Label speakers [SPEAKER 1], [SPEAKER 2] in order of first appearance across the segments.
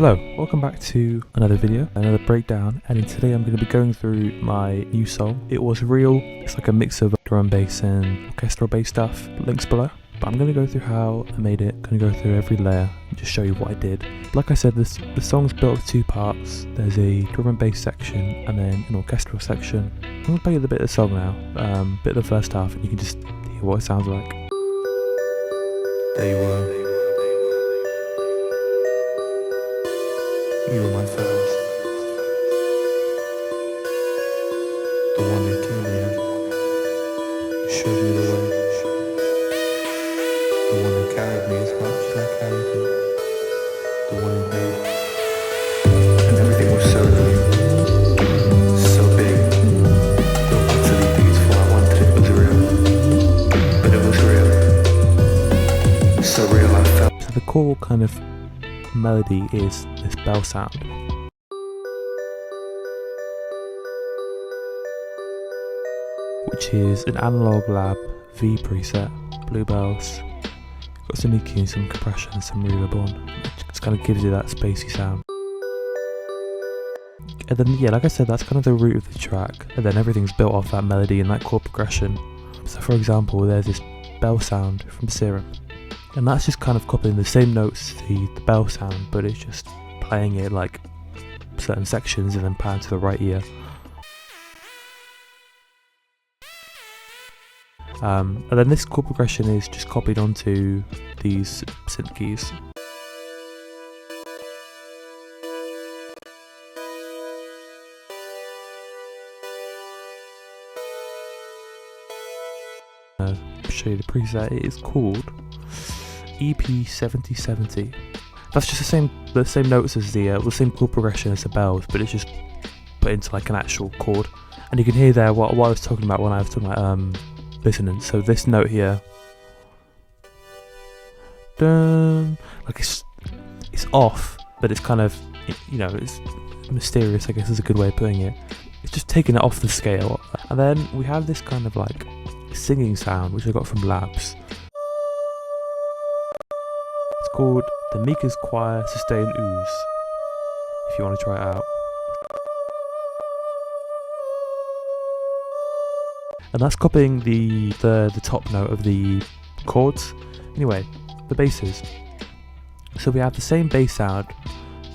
[SPEAKER 1] Hello, welcome back to another video, another breakdown, and today I'm going to be going through my new song. It Was Real. It's like a mix of drum and bass and orchestral bass stuff. Links below. But I'm going to go through how I made it, going to go through every layer and just show you what I did. Like I said, the song's built of two parts. There's a drum and bass section and then an orchestral section. I'm going to play you the bit of the song now, bit of the first half, and you can just hear what it sounds like. There you were. You were my first, the one that killed me. You showed me the way, the one that carried me as much as I carried you, the one who held, and everything was so new, so big, so utterly beautiful. I wanted it was real, but it was real, so real I felt. So the core kind of melody is this bell sound, which is an Analog Lab V preset, bluebells, got some EQ, some compression, some reverb on, which just kind of gives you that spacey sound. And then yeah, like I said, that's kind of the root of the track, and then everything's built off that melody and that chord progression. So for example, there's this bell sound from Serum, and that's just kind of copying the same notes, the bell sound, but it's just playing it like certain sections and then pan to the right ear. And then this chord progression is just copied onto these synth keys. Show you the preset. It is called EP7070. That's just the same notes as the same chord progression as the bells, but it's just put into like an actual chord. And you can hear there what I was talking about when I was talking about dissonance. So this note here, dun, like it's off, but it's kind of, you know, it's mysterious, I guess is a good way of putting it. It's just taking it off the scale. And then we have this kind of like singing sound which I got from Labs. It's called the Mika's Choir Sustain Ooze, if you want to try it out. And that's copying the top note of the chords. Anyway, the basses. So we have the same bass sound,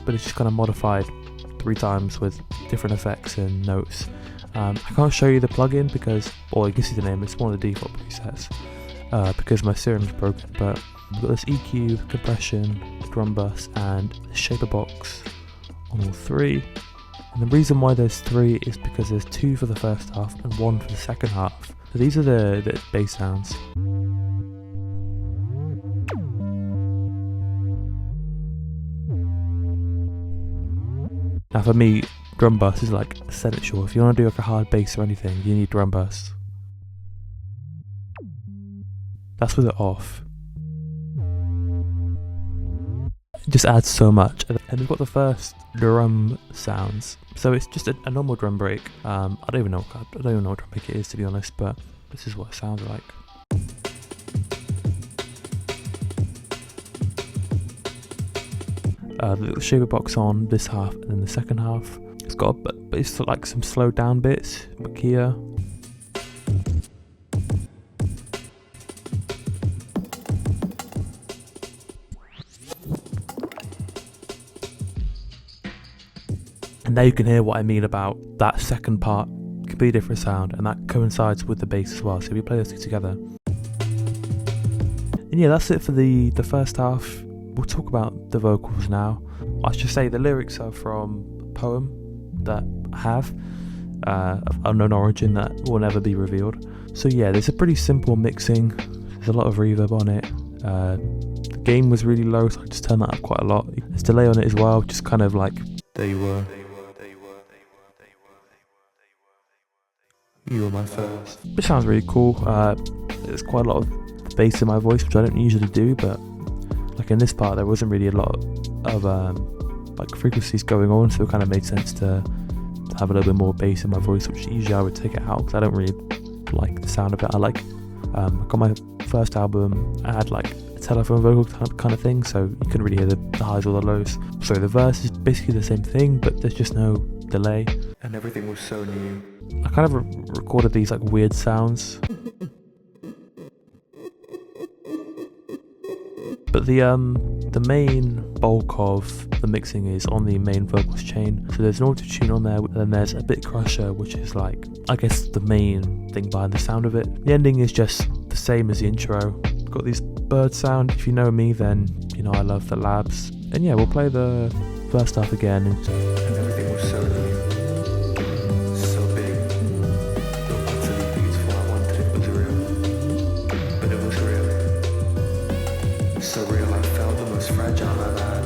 [SPEAKER 1] but it's just kind of modified 3 times with different effects and notes. I can't show you the plugin because, or you can see the name, it's one of the default presets, because my Serum's broken, but we've got this EQ, compression, drum bus, and the shaper box on all 3. And the reason why there's 3 is because there's 2 for the first half and 1 for the second half. So these are the bass sounds. Now for me, drum bus is like essential. If you want to do like a hard bass or anything, you need drum bus. That's with it off. It just adds so much. And we've got the first drum sounds. So it's just a normal drum break. I don't even know what drum break it is, to be honest, but this is what it sounds like. The little shaper box on this half and then the second half. It's got it's like some slowed down bits, Makia. And now you can hear what I mean about that second part, completely different sound, and that coincides with the bass as well. So we play those two together. And yeah, that's it for the first half. We'll talk about the vocals now. I should say the lyrics are from a poem that I have of unknown origin that will never be revealed. So yeah, there's a pretty simple mixing. There's a lot of reverb on it. The gain was really low, so I just turned that up quite a lot. There's delay on it as well, just kind of like, there you were. You were my first. Which sounds really cool. There's quite a lot of bass in my voice, which I don't usually do, but like in this part there wasn't really a lot of like frequencies going on, so it kind of made sense to have a little bit more bass in my voice, which usually I would take it out because I don't really like the sound of it. I like on my first album I had like a telephone vocal kind of thing, so you couldn't really hear the highs or the lows. So the verse is basically the same thing, but there's just no delay. And everything was so new. I kind of recorded these like weird sounds. But the main bulk of the mixing is on the main vocals chain. So there's an auto-tune on there, and then there's a bit crusher, which is like, I guess, the main thing behind the sound of it. The ending is just the same as the intro. Got this bird sound. If you know me, then you know I love the labs. And yeah, we'll play the first half again. And everything was so new, so big, utterly beautiful. I wanted it was real, but it was real. So real, I felt the most fragile I've had.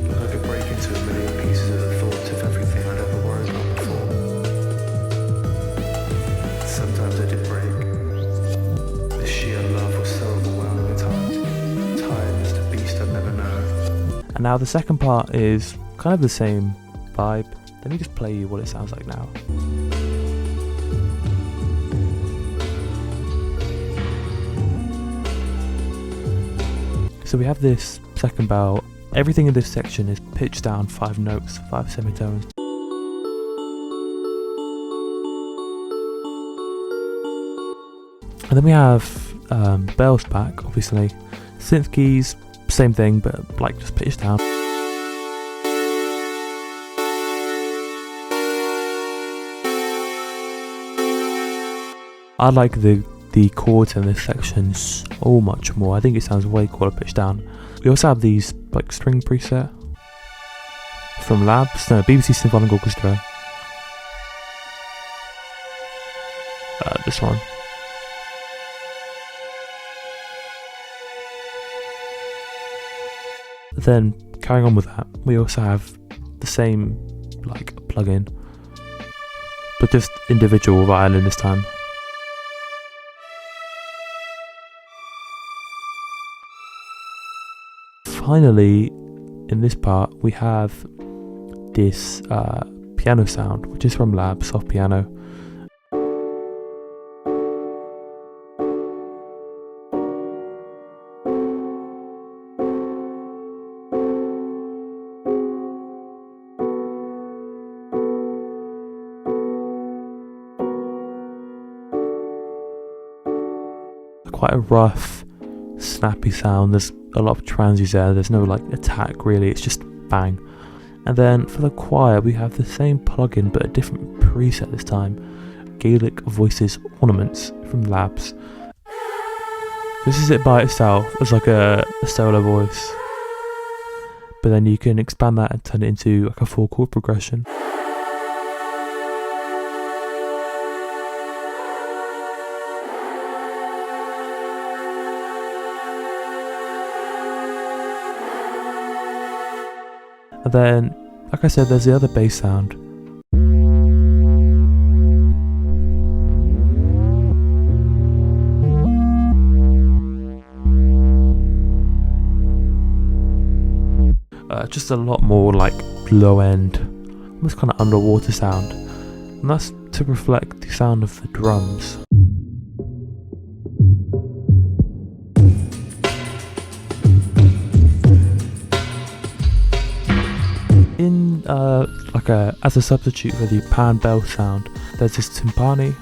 [SPEAKER 1] Like I could break into a million pieces of the thoughts of everything I'd ever worried about before. Sometimes I did break. The sheer love was so overwhelming at times. Tired as the beast I'd never known. And now the second part is kind of the same vibe. Let me just play you what it sounds like now. So we have this second bell. Everything in this section is pitched down 5 notes, 5 semitones. And then we have bells back, obviously. Synth keys, same thing, but like just pitched down. I like the chords in this section so much more. I think it sounds way cooler pitched down. We also have these like string preset from Labs, no, BBC Symphonic Orchestra. This one. Then carrying on with that, we also have the same like plugin, but just individual violin this time. Finally, in this part, we have this piano sound, which is from Lab, soft piano. Quite a rough, snappy sound. There's a lot of transies there. There's no like attack really, it's just bang. And then for the choir we have the same plugin but a different preset this time. Gaelic Voices Ornaments from Labs. This is it by itself as like a solo voice, but then you can expand that and turn it into like a 4 chord progression. And then, like I said, there's the other bass sound. Just a lot more like low end, almost kind of underwater sound. And that's to reflect the sound of the drums. In as a substitute for the pan bell sound, there's this timpani,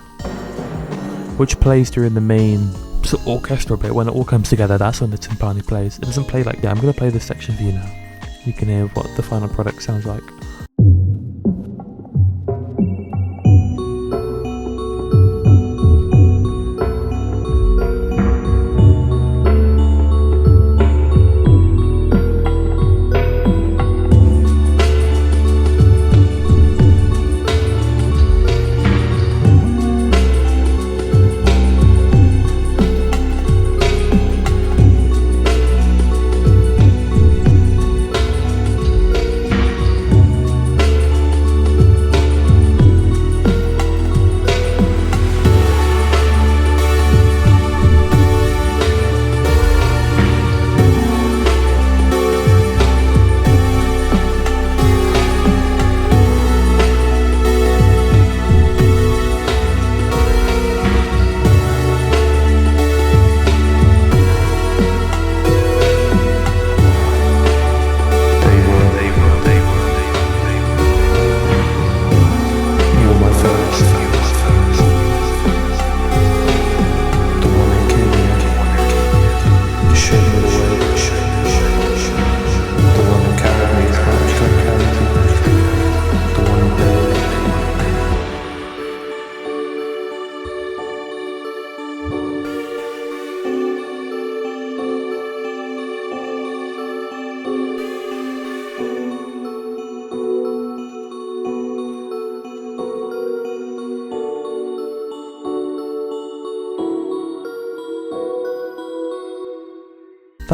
[SPEAKER 1] which plays during the main sort of orchestral bit. When it all comes together, that's when the timpani plays. It doesn't play like, yeah, I'm going to play this section for you now. You can hear what the final product sounds like.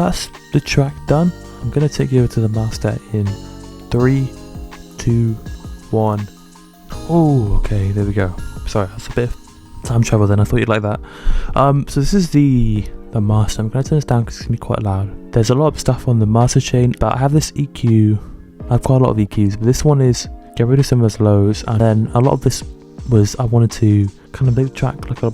[SPEAKER 1] that's the track done. I'm gonna take you over to the master in 3, 2, 1. Oh, okay, there we go. Sorry, that's a bit of time travel then, I thought you'd like that. So this is the master. I'm gonna turn this down because it's gonna be quite loud. There's a lot of stuff on the master chain, but I have this EQ. I've got a lot of EQs, but this one is get rid of some of those lows, and then a lot of this was I wanted to kind of make the track like a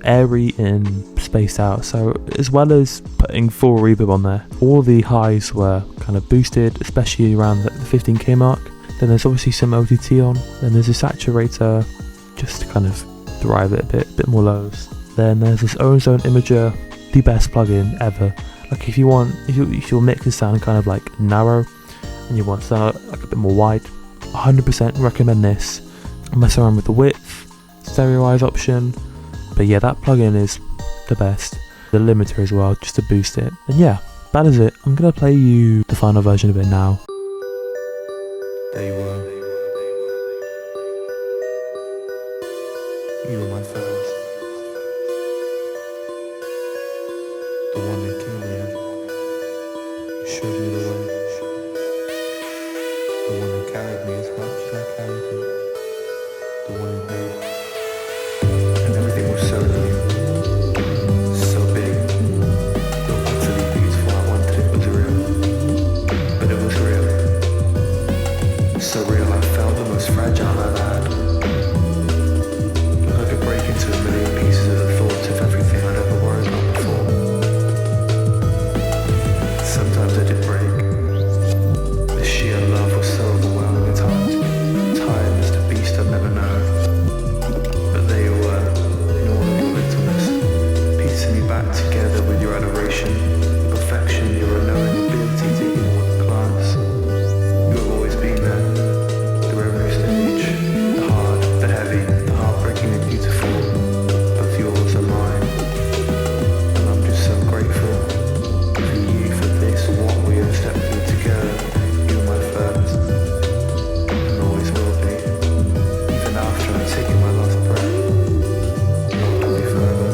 [SPEAKER 1] airy and spaced out. So as well as putting full reverb on there, all the highs were kind of boosted, especially around the 15k mark. Then there's obviously some OTT on, then there's a saturator just to kind of drive it a bit more lows. Then there's this Ozone Imager, the best plugin ever. Like if your mix is sounding kind of like narrow and you want to sound like a bit more wide, 100% recommend this. Mess around with the width, stereoize option, but yeah, that plugin is the best. The limiter as well, just to boost it. And yeah, that is it. I'm gonna play you the final version of it now. There you were. You were my first. The one that killed me. You showed me the way. The one that carried me as much as I carried you. The one who made. And everything was so new. So big. So utterly beautiful. I wanted it was real. But it was real. So real, I felt the most fragile I've had. Like I could break into a million pieces of the thoughts of everything I'd ever worried about before. Sometimes I did break. The sheer love was so overwhelming at times. Tired as the beast I'd never known. But there you were, in all of your littleness, piecing me back together with your adoration, your perfection, your unknowing ability to heal one glance. You have always been there, through every stage, the hard, the heavy, the heartbreaking and beautiful, both yours and mine. And I'm just so grateful for you, for this, what we have stepped through together. You're my first, and always will be, even after I'm taking my last breath. Lord, love you forever.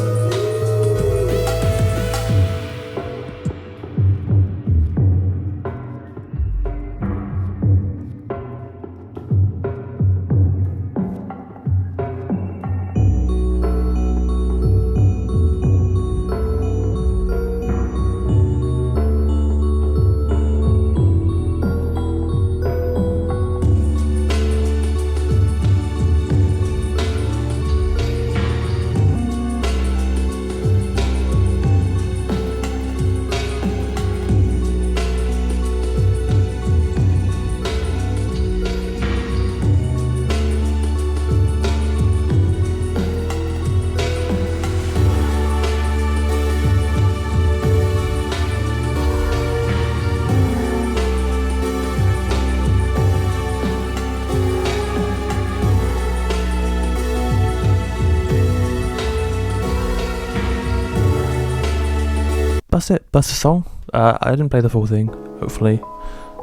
[SPEAKER 1] That's it, that's the song. I didn't play the full thing, hopefully,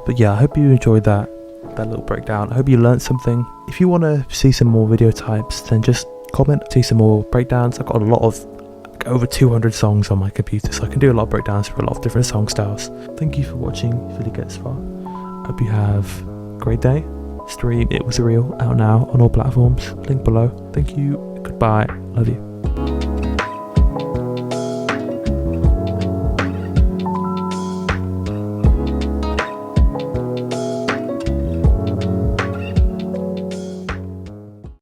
[SPEAKER 1] but yeah, I hope you enjoyed that little breakdown. I hope you learned something. If you want to see some more video types, then just comment, see some more breakdowns. I've got a lot of, over 200 songs on my computer, so I can do a lot of breakdowns for a lot of different song styles. Thank you for watching, if you get this far. Hope you have a great day. Stream It Was Real out now on all platforms, link below. Thank you, goodbye, love you.